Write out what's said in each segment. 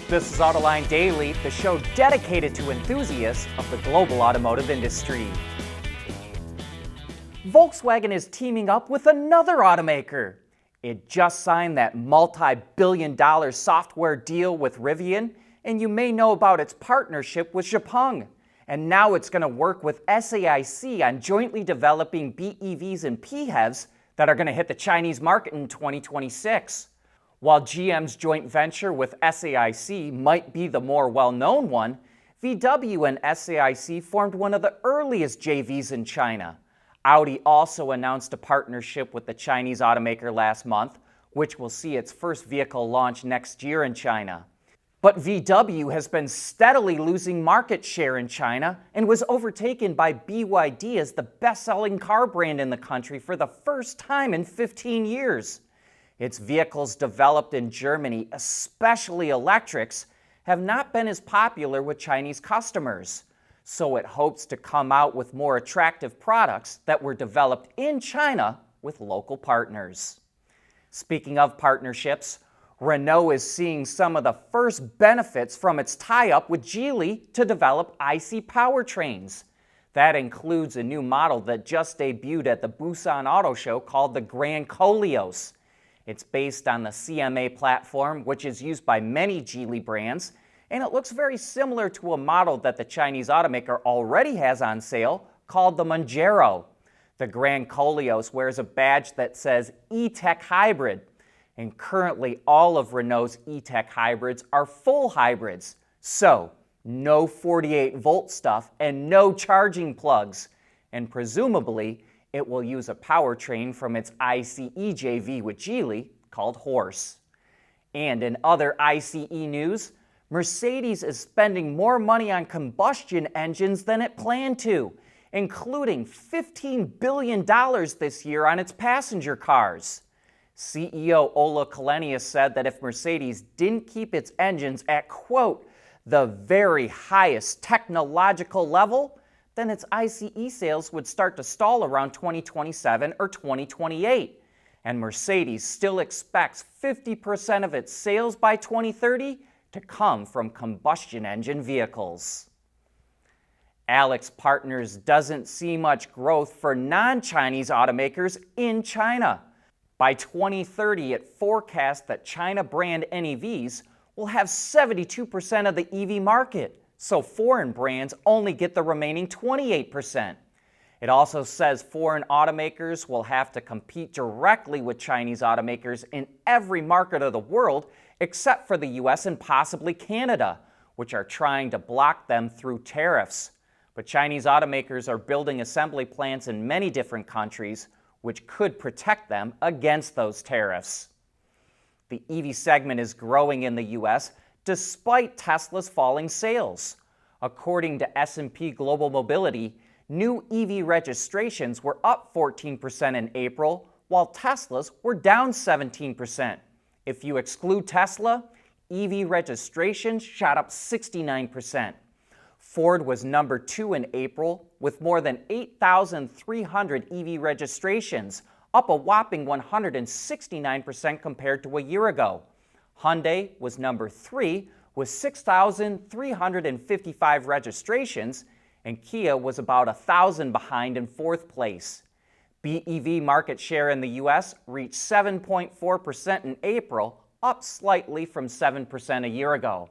This is Autoline Daily, the show dedicated to enthusiasts of the global automotive industry. Volkswagen is teaming up with another automaker. It just signed that multi-billion-dollar software deal with Rivian, and you may know about its partnership with Xpeng. And now it's going to work with SAIC on jointly developing BEVs and PHEVs that are going to hit the Chinese market in 2026. While GM's joint venture with SAIC might be the more well-known one, VW and SAIC formed one of the earliest JVs in China. Audi also announced a partnership with the Chinese automaker last month, which will see its first vehicle launch next year in China. But VW has been steadily losing market share in China and was overtaken by BYD as the best-selling car brand in the country for the first time in 15 years. Its vehicles developed in Germany, especially electrics, have not been as popular with Chinese customers. So it hopes to come out with more attractive products that were developed in China with local partners. Speaking of partnerships, Renault is seeing some of the first benefits from its tie-up with Geely to develop IC powertrains. That includes a new model that just debuted at the Busan Auto Show called the Grand Koleos. It's based on the CMA platform, which is used by many Geely brands, and it looks very similar to a model that the Chinese automaker already has on sale called the Manjaro. The Grand Koleos wears a badge that says E-Tech Hybrid, and currently all of Renault's E-Tech hybrids are full hybrids, so no 48-volt stuff and no charging plugs, and presumably it will use a powertrain from its ICE JV with Geely called Horse. And in other ICE news, Mercedes is spending more money on combustion engines than it planned to, including $15 billion this year on its passenger cars. CEO Ola Källenius said that if Mercedes didn't keep its engines at, quote, the very highest technological level, then its ICE sales would start to stall around 2027 or 2028. And Mercedes still expects 50% of its sales by 2030 to come from combustion engine vehicles. AlixPartners doesn't see much growth for non-Chinese automakers in China. By 2030, it forecasts that China brand NEVs will have 72% of the EV market, so foreign brands only get the remaining 28%. It also says foreign automakers will have to compete directly with Chinese automakers in every market of the world except for the US and possibly Canada, which are trying to block them through tariffs. But Chinese automakers are building assembly plants in many different countries, which could protect them against those tariffs. The EV segment is growing in the US despite Tesla's falling sales. According to S&P Global Mobility, new EV registrations were up 14% in April, while Tesla's were down 17%. If you exclude Tesla, EV registrations shot up 69%. Ford was number 2 in April with more than 8,300 EV registrations, up a whopping 169% compared to a year ago. Hyundai was number 3 with 6,355 registrations, and Kia was about 1,000 behind in 4th place. BEV market share in the US reached 7.4% in April, up slightly from 7% a year ago.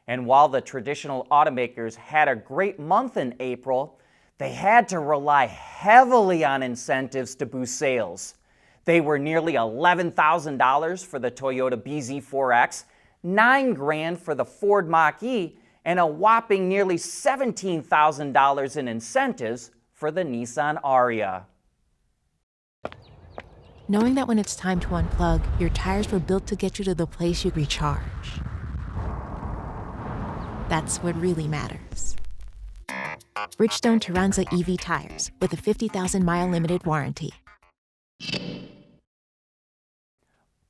And while the traditional automakers had a great month in April, they had to rely heavily on incentives to boost sales. They were nearly $11,000 for the Toyota BZ4X, $9,000 for the Ford Mach-E, and a whopping nearly $17,000 in incentives for the Nissan Ariya. Knowing that when it's time to unplug, your tires were built to get you to the place you recharge. That's what really matters. Bridgestone Turanza EV tires with a 50,000-mile limited warranty.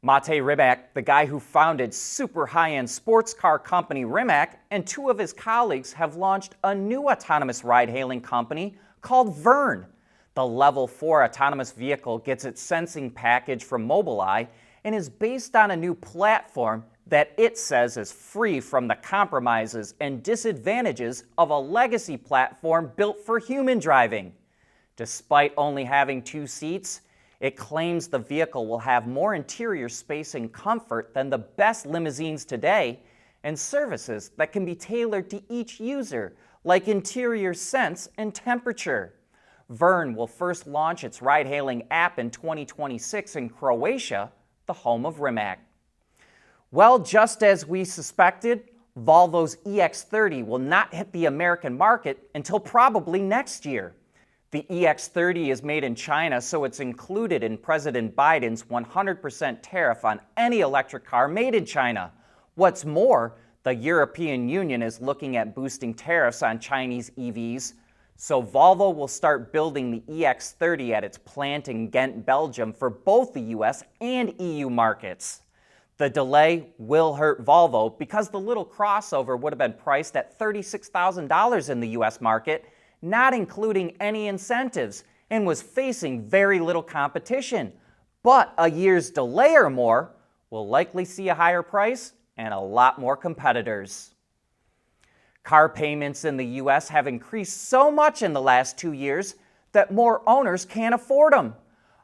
Mate Rimac, the guy who founded super high-end sports car company Rimac, and 2 of his colleagues have launched a new autonomous ride-hailing company called Verne. The Level 4 autonomous vehicle gets its sensing package from Mobileye and is based on a new platform that it says is free from the compromises and disadvantages of a legacy platform built for human driving. Despite only having 2 seats, it claims the vehicle will have more interior space and comfort than the best limousines today, and services that can be tailored to each user, like interior sense and temperature. Verne will first launch its ride-hailing app in 2026 in Croatia, the home of Rimac. Well, just as we suspected, Volvo's EX30 will not hit the American market until probably next year. The EX30 is made in China, so it's included in President Biden's 100% tariff on any electric car made in China. What's more, the European Union is looking at boosting tariffs on Chinese EVs, so Volvo will start building the EX30 at its plant in Ghent, Belgium for both the US and EU markets. The delay will hurt Volvo because the little crossover would have been priced at $36,000 in the US market, not including any incentives, and was facing very little competition. But a year's delay or more will likely see a higher price and a lot more competitors. Car payments in the US have increased so much in the last 2 years that more owners can't afford them.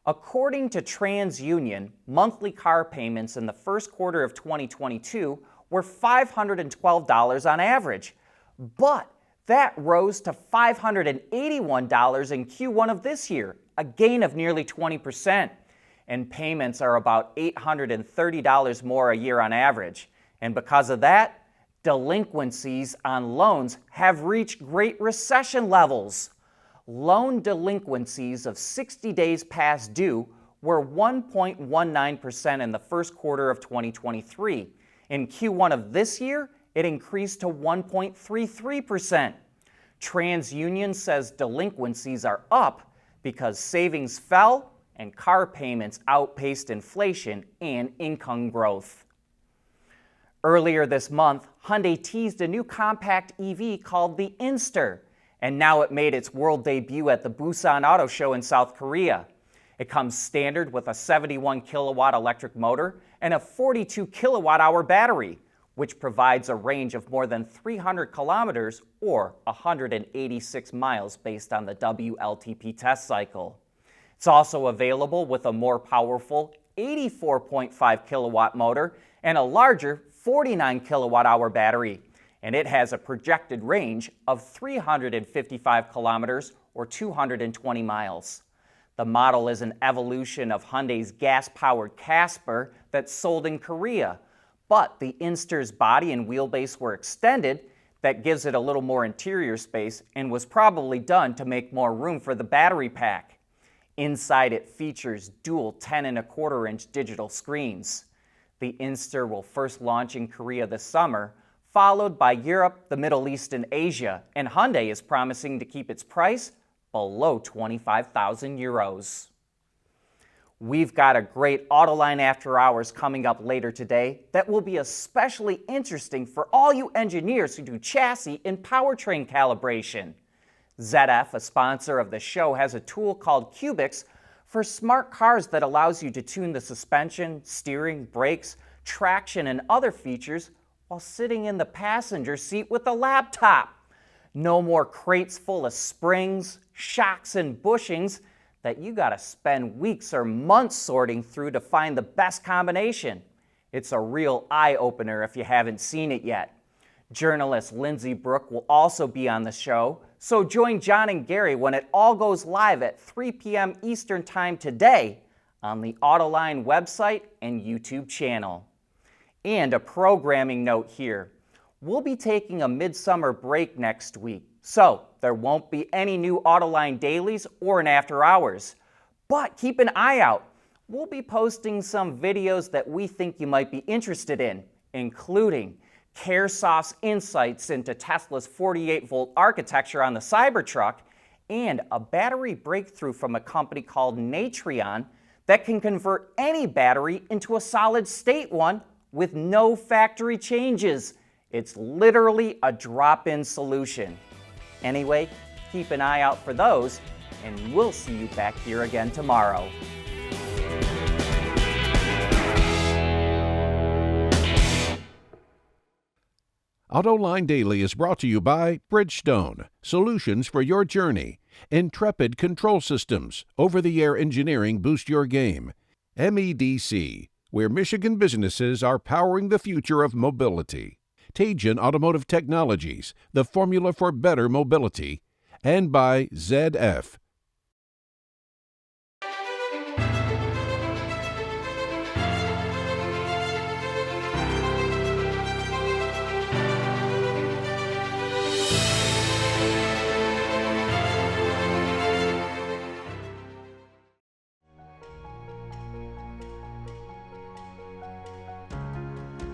According to TransUnion, monthly car payments in the first quarter of 2022 were $512 on average, but that rose to $581 in Q1 of this year, a gain of nearly 20%, and payments are about $830 more a year on average. And because of that, delinquencies on loans have reached Great Recession levels. Loan delinquencies of 60 days past due were 1.19% in the first quarter of 2023. In Q1 of this year, it increased to 1.33%. TransUnion says delinquencies are up because savings fell and car payments outpaced inflation and income growth. Earlier this month, Hyundai teased a new compact EV called the Inster, and now it made its world debut at the Busan Auto Show in South Korea. It comes standard with a 71 kilowatt electric motor and a 42 kilowatt hour battery, which provides a range of more than 300 kilometers or 186 miles based on the WLTP test cycle. It's also available with a more powerful 84.5 kilowatt motor and a larger 49 kilowatt hour battery, and it has a projected range of 355 kilometers or 220 miles. The model is an evolution of Hyundai's gas-powered Casper that's sold in Korea, but the Inster's body and wheelbase were extended. That gives it a little more interior space and was probably done to make more room for the battery pack. Inside it features dual 10.25-inch digital screens. The Inster will first launch in Korea this summer, followed by Europe, the Middle East, and Asia, and Hyundai is promising to keep its price below 25,000 euros. We've got a great Autoline After Hours coming up later today that will be especially interesting for all you engineers who do chassis and powertrain calibration. ZF, a sponsor of the show, has a tool called Cubics for smart cars that allows you to tune the suspension, steering, brakes, traction, and other features while sitting in the passenger seat with a laptop. No more crates full of springs, shocks, and bushings that you gotta spend weeks or months sorting through to find the best combination. It's a real eye-opener if you haven't seen it yet. Journalist Lindsay Brooke will also be on the show, so join John and Gary when it all goes live at 3 p.m. Eastern Time today on the Autoline website and YouTube channel. And a programming note here. We'll be taking a midsummer break next week, so there won't be any new Autoline dailies or an after hours. But keep an eye out. We'll be posting some videos that we think you might be interested in, including Caresoft's insights into Tesla's 48-volt architecture on the Cybertruck and a battery breakthrough from a company called Natrion that can convert any battery into a solid-state one with no factory changes. It's literally a drop-in solution. Anyway, keep an eye out for those, and we'll see you back here again tomorrow. Autoline Daily is brought to you by Bridgestone, solutions for your journey. Intrepid Control Systems, over-the-air engineering boost your game. MEDC, where Michigan businesses are powering the future of mobility. Tejan Automotive Technologies, the formula for better mobility. And by ZF.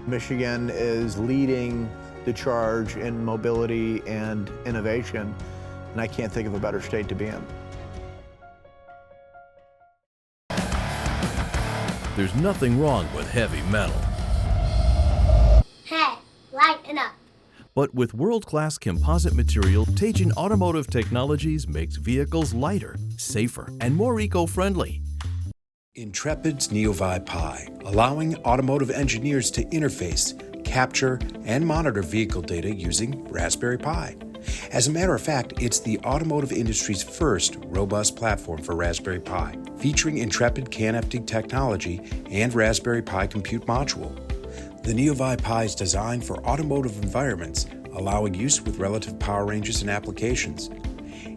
Michigan is leading the charge in mobility and innovation, and I can't think of a better state to be in. There's nothing wrong with heavy metal. Hey, lighten up. But with world-class composite material, Tejan Automotive Technologies makes vehicles lighter, safer, and more eco-friendly. Intrepid's NeoVi Pi, allowing automotive engineers to interface, capture, and monitor vehicle data using Raspberry Pi. As a matter of fact, it's the automotive industry's first robust platform for Raspberry Pi, featuring Intrepid CAN-FD technology and Raspberry Pi compute module. The NeoVi Pi is designed for automotive environments, allowing use with relative power ranges and applications.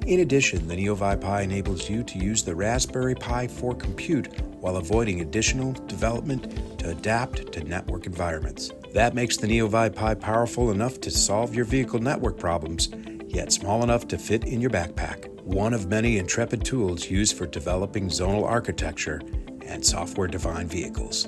In addition, the NeoVi Pi enables you to use the Raspberry Pi for compute while avoiding additional development to adapt to network environments. That makes the NeoVi Pi powerful enough to solve your vehicle network problems, yet small enough to fit in your backpack. One of many Intrepid tools used for developing zonal architecture and software-defined vehicles.